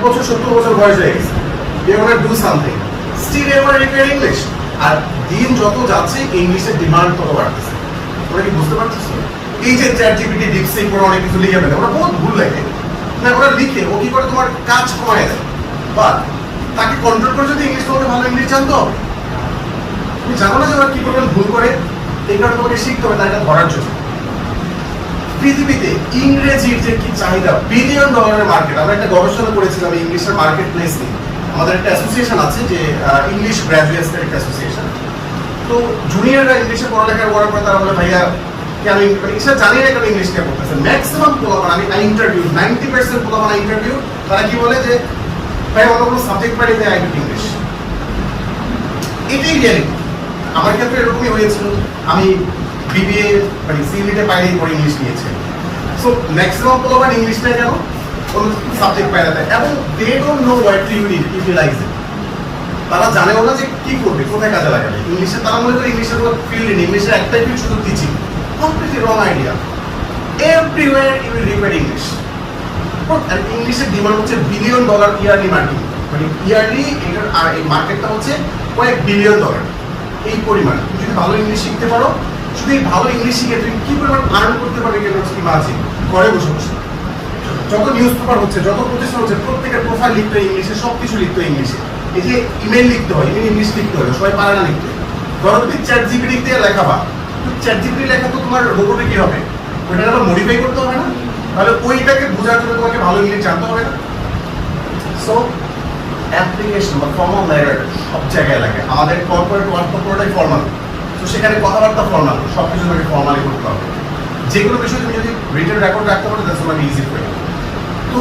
বছর 70 বছর বয়স হয়ে গেছে, they want to do something, still they want to require English। আর দিন যত যাচ্ছে ইংলিশের ডিমান্ড তত বাড়তেছে। তোমরা কি বুঝতে পারতেছো? এই যে ChatGPT, DeepSeek করে অনেক কিছু লিখে ফেলে, ওরা বহুত ভুল লেখে না, ওরা লিখে ও কি করে তোমার কাজ কমায় দেয়। বাট তাকে কন্ট্রোল করে যদি ইংলিশ, তোমাকে ভালো ইংলিশ জানতে হবে। তুমি জানো না যে ওরা কি করবেন ভুল করে, এই কারণে তোমাকে শিখতে হবে তার এটা ধরার জন্য। পৃথিবীতে ইংরেজির যে কি চাহিদা, $1 বিলিয়ন মার্কেট। আমরা একটা গবেষণা করেছিলাম ইংলিশের মার্কেট প্লেস নিয়ে। আমাদের একটা অ্যাসোসিয়েশন আছে যে ইংলিশ গ্র্যাজুয়েটসদের একটা অ্যাসোসিয়েশন। তো জুনিয়ররা ইংলিশে পড়ালেখা করার পর তারা বলে ভাইয়া কেন ইংলিশে জানি না কেন ইংলিশ কে পড়তেছে। ম্যাক্সিমাম পোলাপান, আমি ইন্টারভিউ 90% পোলাপান ইন্টারভিউ, তারা কি বলে যে ভাই অন্য কোনো সাবজেক্ট পাইলে আই ডু ইংলিশ। এটাই রিয়ালিটি। আমার ক্ষেত্রে এরকমই হয়েছিল, আমি বিবিএ মানে সিইউনিতে পাইনি পরে ইংলিশ নিয়েছে। সো ম্যাক্সিমাম পোলাপান ইংলিশটা কেন কোনো সাবজেক্ট পাইলে দেয়, এবং they don't know what to utilise it. তারা জানেও না যে কি করবে, কোথায় কাজে লাগাবে ইংলিশে। তারা মনে করে ইংলিশের কোনো ফিল্ড নেই, ইংলিশের একটাই ফিল্ড শুধু teaching. Completely wrong idea. Everywhere you will require English. আর ইংলিশের ডিমান্ড হচ্ছে $1 বিলিয়ন ইয়ারলি মার্কেট, মানে ইয়ারলি এটার এই মার্কেটটা হচ্ছে কয়েক $1 বিলিয়ন। এই পরিমাণ তুমি যদি ভালো ইংলিশ শিখতে পারো, শুধু এই ভালো ইংলিশ শিখে তুমি কি পরিমাণ আর্ন করতে পারবে কেন ইমাজিন, ঘরে বসে বসে। যত নিউজ পেপার হচ্ছে, যত প্রতিষ্ঠান হচ্ছে, প্রত্যেকের প্রোফাইল লিখতে হয় ইংলিশে, সবকিছু লিখতে হয় ইংলিশে। এই যে ইমেল লিখতে হয়, ইংলিশ লিখতে হয়, সবাই পারে না লিখতে। ধরো তুমি ChatGPT দিয়ে লেখাবা, ChatGPT লেখা তো তোমার রোবটে কি হবে, ওইটা আবার মডিফাই করতে হবে না? তাহলে ওইটাকে বোঝার জন্য তোমাকে ভালো ইংলিশ জানতে হবে না? সো অ্যাপ্লিকেশন বা ফর্মাল লেটার সব জায়গায় লাগে। আমাদের কর্পোরেট ওয়ার্ক তো পুরোটাই ফর্মাল। তো সেখানে কথাবার্তা ফর্মাল, সব কিছু তোমাকে ফর্মালি করতে হবে। যে কোনো বিষয় তুমি যদি রিটেন রেকর্ড রাখতে পারো, that's very easy for you. তো